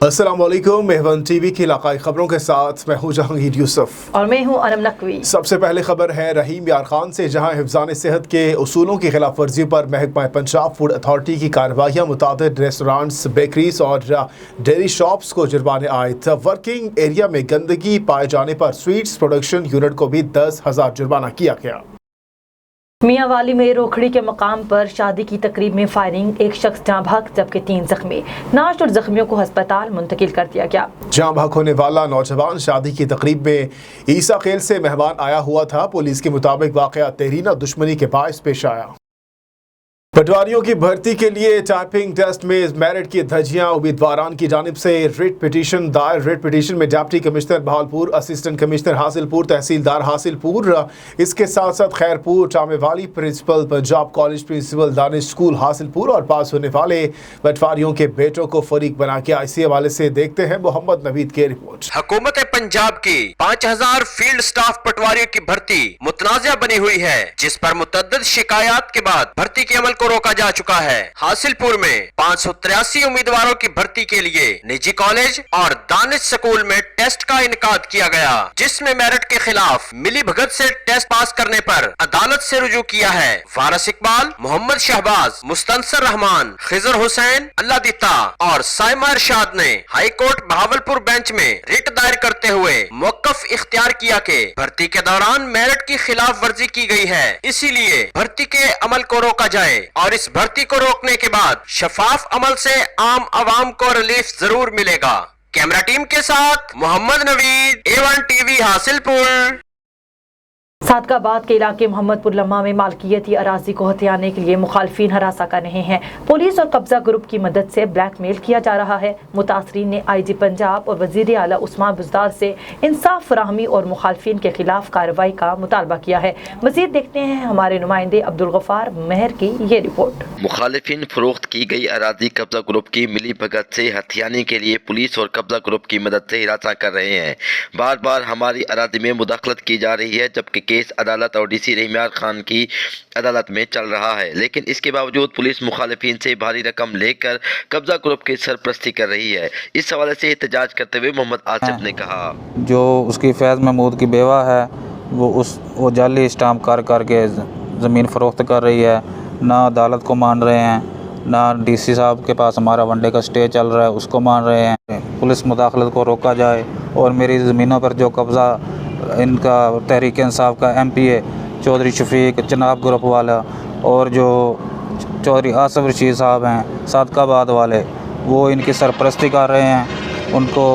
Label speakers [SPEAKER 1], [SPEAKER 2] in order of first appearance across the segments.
[SPEAKER 1] अस्सलाम वालेकुम। मेहवन टीवी की इलाकाई खबरों के साथ मैं हूं जहांगीर यूसुफ
[SPEAKER 2] और मैं हूं अनम नकवी।
[SPEAKER 1] सबसे पहले खबर है रहीम यार खान से, जहां हिफ्ज़ान सेहत के उसूलों की खिलाफ वर्जी पर महकमा पंजाब फूड अथॉरिटी की कार्रवाइयाँ मुतादिद रेस्टोरेंट्स, बेकरीज और डेयरी शॉप्स को जुर्माने आयद। वर्किंग एरिया में गंदगी पाए जाने पर स्वीट्स प्रोडक्शन यूनिट को भी 10,000 जुर्माना किया गया।
[SPEAKER 2] मियांवाली में रोखड़ी के मकाम पर शादी की तकरीब में फायरिंग, एक शख्स जाँ भाग जबकि 3 जख्मी। नाश और जख्मियों को अस्पताल मुंतकिल कर दिया गया।
[SPEAKER 1] जाँ भाग होने वाला नौजवान शादी की तकरीब में ईसा खेल से मेहमान आया हुआ था। पुलिस के मुताबिक वाक़या देरीना दुश्मनी के बायस पेश आया। पटवारियों की भर्ती के लिए टाइपिंग टेस्ट में मेरिट की धज्जियां, उम्मीदवारान की जानिब से रिट पिटीशन दायर। रिट पिटीशन में deputy commissioner Bahawalpur, assistant commissioner Hasilpur, तहसीलदार हासिलपुर, इसके साथ साथ Khairpur, Tamewali principal, Punjab college principal, Danish school Hasilpur और पास होने वाले पटवारियों के बेटों को फरीक बना के इसी हवाले से देखते हैं मोहम्मद नवीद की रिपोर्ट।
[SPEAKER 3] हुकूमत पंजाब की 5,000 फील्ड स्टाफ पटवारियों की भर्ती मुतनाज़ा बनी हुई है, जिस पर मुतअद्दिद शिकायत के बाद भर्ती के अमल को रोका जा चुका है। हासिलपुर में 583 उम्मीदवारों की भर्ती के लिए निजी कॉलेज और दानिश स्कूल में टेस्ट का इनकाद किया गया, जिसमें मेरिट के खिलाफ मिली भगत से टेस्ट पास करने पर अदालत से रुजू किया है। वारिस इकबाल, मोहम्मद शहबाज, मुस्तनसर रहमान, खिजर हुसैन, अल्लादिता और साइमा इरशाद ने हाई कोर्ट बहावलपुर बेंच में रिट दायर करते हुए मौकफ इख्तियार किया कि भर्ती के दौरान मेरिट की खिलाफ वर्जी की गई है, इसीलिए भर्ती के अमल को रोका जाए और इस भर्ती को रोकने के बाद शफाफ अमल से आम आवाम को रिलीफ जरूर मिलेगा। कैमरा टीम के साथ मोहम्मद नवीद, A1 टीवी हासिलपुर।
[SPEAKER 2] सादकाबाद के इलाके मोहम्मदपुर लम्हा में मालकियती अराजी को हथियाने के लिए मुखालफिन हरासा कर रहे हैं। पुलिस और कब्जा ग्रुप की मदद से ब्लैकमेल किया जा रहा है। मुतासरीन ने IG पंजाब और वजीर आला उस्मान बुज़दार से इंसाफ फराहमी और मुखालफिन के खिलाफ कार्रवाई का मुतालबा किया है। मजीद देखते हैं हमारे नुमाइंदे अब्दुल गफ्फार मेहर की ये रिपोर्ट।
[SPEAKER 4] मुखालिफिन फरोख्त की गई अराजी कब्जा ग्रुप की मिली भगत से हथियाने के लिए पुलिस और कब्जा ग्रुप की मदद से हिरासा कर रहे हैं। बार बार हमारी अराजी में मुदाखलत की जा रही है, जबकि केस अदालत और DC रहीम यार खान की अदालत में चल रहा है, लेकिन इसके बावजूद पुलिस मुखालिफिन से भारी रकम लेकर कब्जा ग्रुप की सरपरस्ती कर रही है। इस हवाले से एहतजाज करते हुए मोहम्मद आसिफ ने कहा, जो
[SPEAKER 5] उसकी फैज़ महमूद की बेवा है वो जाली स्टाम्प कर के ज़मीन फ़रोख्त कर रही है। ना अदालत को मान रहे हैं, ना DC साहब के पास हमारा वनडे का स्टे चल रहा है उसको मान रहे हैं। पुलिस मुदाखलत को रोका जाए और मेरी ज़मीनों पर जो कब्ज़ा इनका तहरीक इंसाफ का MPA चौधरी शफीक जनाब ग्रुप वाला और जो चौधरी आसिफ रशीद साहब हैं सादकाबाद वाले, वो इनकी सरपरस्ती कर रहे हैं। उनको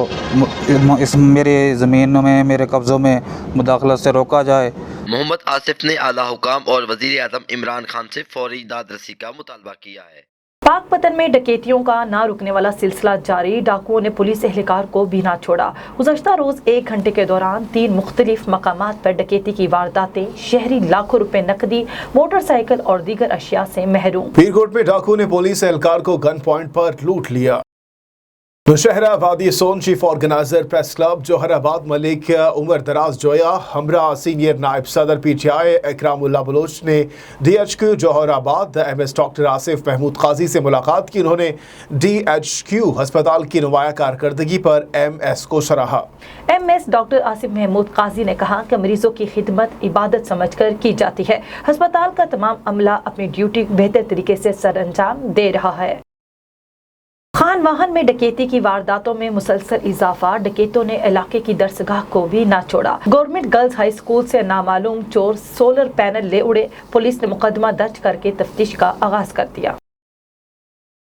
[SPEAKER 5] इस मेरी ज़मीनों में, मेरे कब्ज़ों में मुदाखलत से रोका जाए।
[SPEAKER 4] मोहम्मद आसिफ ने आला हुकाम और वज़ीर आज़म इमरान खान से फौरी दादरसी का मुतालबा किया है।
[SPEAKER 2] पाकपतन में डकैतियों का ना रुकने वाला सिलसिला जारी। डाकुओं ने पुलिस एहलकार को भी ना छोड़ा। गुज़श्ता रोज 1 घंटे के दौरान 3 मुख्तलिफ मकामात पर डकैती की वारदातें, शहरी लाखों रुपए नकदी, मोटरसाइकिल और दीगर अशिया से महरूम।
[SPEAKER 1] पीरकोट में डाकुओं ने पुलिस एहलकार को गन पॉइंट पर लूट लिया। मुशहरा वादी सोन chief organiser press club Jauharabad Malik Umar Daraz जोया हमरा सीनियर नायब सदर PTI इकरामुल्लाह बलोच ने DHQ Jauharabad MS doctor Asif Mahmood Qazi से मुलाकात की। उन्होंने DHQ अस्पताल की नुमाया कारकर्दगी पर MS को सराहा।
[SPEAKER 2] MS डॉक्टर आसिफ महमूद काजी ने कहा कि मरीजों की खिदमत इबादत समझकर की जाती है। अस्पताल का तमाम अमला अपनी ड्यूटी बेहतर तरीके से सर अंजाम दे रहा है। खान वाहन में डकैती की वारदातों में मुसलसल इजाफा। डकैतों ने इलाके की दरसगाह को भी ना छोड़ा। गवर्नमेंट गर्ल्स हाई स्कूल से नामालूम चोर सोलर पैनल ले उड़े। पुलिस ने मुकदमा दर्ज करके तफ्तीश का आगाज कर दिया।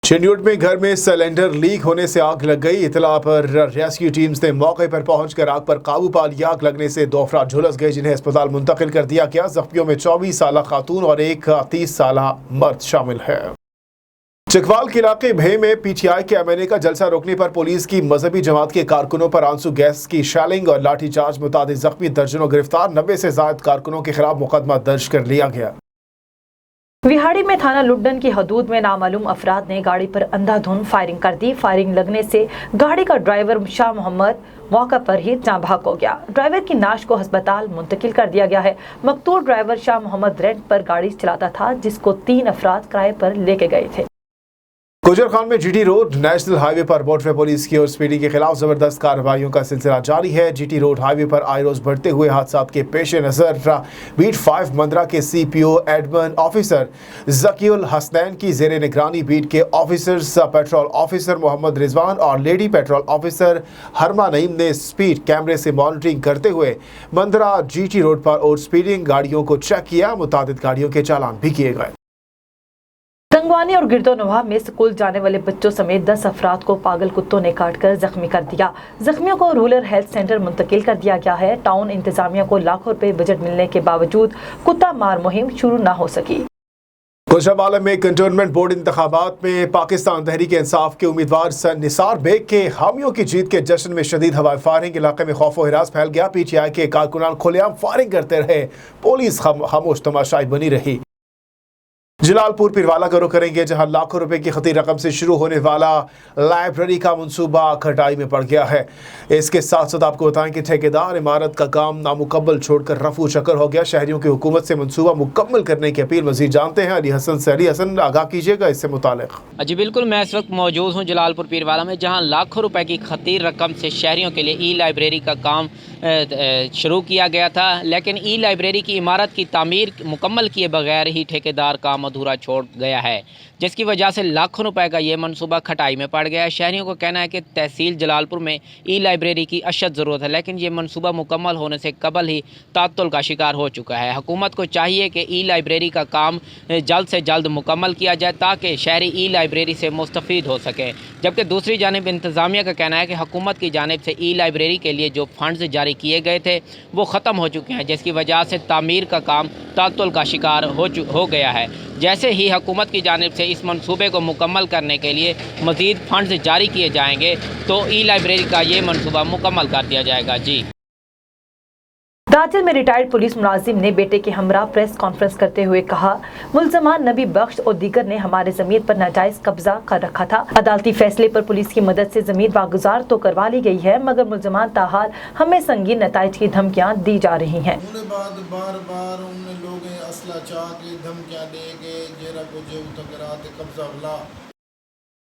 [SPEAKER 1] चिन्यूट में घर में सिलेंडर लीक होने से आग लग गई। इतला पर रेस्क्यू टीम्स ने मौके पर पहुंचकर आग पर काबू पा लिया। आग लगने से 2 अफराद झुलस गए, जिन्हें अस्पताल मुंतकिल कर दिया गया। जख्मियों में 24 साला खातून और एक 30 साला मर्द शामिल है। चकवाल के इलाके भे में PTI के MNA का जलसा रोकने पर पुलिस की मजहबी जमात के कारकुनों पर आंसू गैस की शैलिंग और लाठी चार्ज मुताबिक जख्मी, दर्जनों गिरफ्तार। 90 से ज्यादा कारकुनों के खिलाफ मुकदमा दर्ज कर लिया गया।
[SPEAKER 2] विहाड़ी में थाना लुड्डन की हदूद में नामालूम अफराद ने गाड़ी पर अंधाधुंध फायरिंग कर दी। फायरिंग लगने से गाड़ी का ड्राइवर शाह मोहम्मद मौका पर ही जाँ भाग हो गया। ड्राइवर की नाश को अस्पताल मुंतकिल कर दिया गया है। मकतूल ड्राइवर शाह मोहम्मद रेंट पर गाड़ी चलाता था, जिसको 3 अफराद किराए पर लेके गए थे।
[SPEAKER 1] गुजर खान में जीटी रोड नेशनल हाईवे पर मोटरवे पुलिस की ओर स्पीडिंग के खिलाफ जबरदस्त कार्रवाइयों का सिलसिला जारी है। जीटी रोड हाईवे पर आए रोज बढ़ते हुए हादसात के पेश नजर बीट 5 मंदरा के CPO admin officer Zakiul Hasnain की जेर निगरानी बीट के officers patrol officer Mohammad Rizwan और lady patrol officer Hurma Naeem ने स्पीड कैमरे से मॉनिटरिंग करते हुए मंदरा जीटी रोड पर और स्पीडिंग गाड़ियों को चेक किया। मुतादिद गाड़ियों के चालान भी किए गए।
[SPEAKER 2] गंगवानी और गिरदोनवा में स्कूल जाने वाले बच्चों समेत 10 अफराद को पागल कुत्तों ने काटकर जख्मी कर दिया। जख्मियों को रूरल हेल्थ सेंटर मुंतकिल कर दिया गया है। टाउन इंतजामिया को लाखों रुपए बजट मिलने के बावजूद कुत्ता मार मुहिम शुरू न हो सकी।
[SPEAKER 1] गुजरावाला में कंटोनमेंट बोर्ड इंतखाबात में पाकिस्तान तहरीक इंसाफ के उम्मीदवार सर निसार बेग के हामियों की जीत के जश्न में शदीद हवाई फायरिंग, इलाके में खौफ व हिरास फैल गया। PTI के कारकुनान खुलेआम फायरिंग करते रहे, पुलिस खामोश तमाशाई बनी रही। जलालपुर पिरवाला का रुख करेंगे, जहां लाखों रुपए की खती रकम से शुरू होने वाला लाइब्रेरी का मंसूबा खटाई में पड़ गया है। इसके साथ साथ आपको बताएं कि ठेकेदार इमारत का काम नामुकम्मल छोड़कर रफू चक्कर हो गया। शहरियों की हुकूमत से मंसूबा मुकम्मल करने की अपील मजीद जानते हैं अली हसन से। अली हसन, आगाह कीजिएगा इससे मुतालिक।
[SPEAKER 6] जी बिल्कुल, मैं इस वक्त मौजूद हूँ जलालपुर पीरवाला में, जहाँ लाखों रुपए की खतीर रकम से शहरियों के लिए लाइब्रेरी का काम शुरू किया गया था, लेकिन लाइब्रेरी की इमारत की तामीर मुकम्मल किए बगैर ही ठेकेदार काम अधूरा छोड़ गया है, जिसकी वजह से लाखों रुपए का ये मंसूबा खटाई में पड़ गया है। शहरियों को कहना है कि तहसील जलालपुर में लाइब्रेरी की अशद ज़रूरत है, लेकिन ये मंसूबा मुकम्मल होने से कबल ही तात्तुल का शिकार हो चुका है। हुकूमत को चाहिए कि लाइब्रेरी का काम जल्द से जल्द मुकम्मल किया जाए ताकि शहरी लाइब्रेरी से मुस्तफ़ीद हो सकें। जबकि दूसरी जानिब इंतज़ामिया का कहना है कि हुकूमत की जानिब से लाइब्रेरी के लिए जो फंड्स जारी किए गए थे वो ख़त्म हो चुके हैं, जिसकी वजह से तामीर का काम तात्तुल का शिकार हो गया है। जैसे ही हुकूमत की जानिब से इस मंसूबे को मुकम्मल करने के लिए मज़ीद फंड्स जारी किए जाएंगे तो लाइब्रेरी का ये मंसूबा मुकम्मल कर दिया जाएगा। जी,
[SPEAKER 2] दातिल में रिटायर्ड पुलिस मुलाजिम ने बेटे के हमरा प्रेस कॉन्फ्रेंस करते हुए कहा, मुल्ज़मान नबी बख्श और दीगर ने हमारे ज़मीन पर नाजायज़ कब्जा कर रखा था। अदालती फैसले पर पुलिस की मदद से ज़मीन वागुजार तो करवा ली गई है, मगर मुल्ज़मान ताहाल हमें संगीन नताइज की धमकियाँ दी जा रही हैं।
[SPEAKER 7] बार उन लोग असला चाह के धमकियाँ दे के जेरा को जेऊ तक रात कब्जा वाला।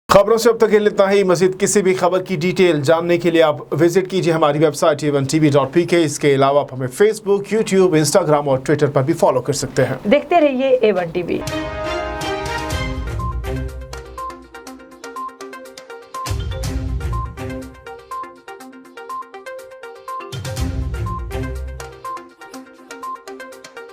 [SPEAKER 1] खबरों से अब तक इतना ही। मज़ीद किसी भी खबर की डिटेल जानने के लिए आप विजिट कीजिए हमारी वेबसाइट a1tv.pk। इसके अलावा आप हमें फेसबुक, यूट्यूब, इंस्टाग्राम और ट्विटर पर भी फॉलो कर सकते हैं।
[SPEAKER 2] देखते रहिए A1 TV।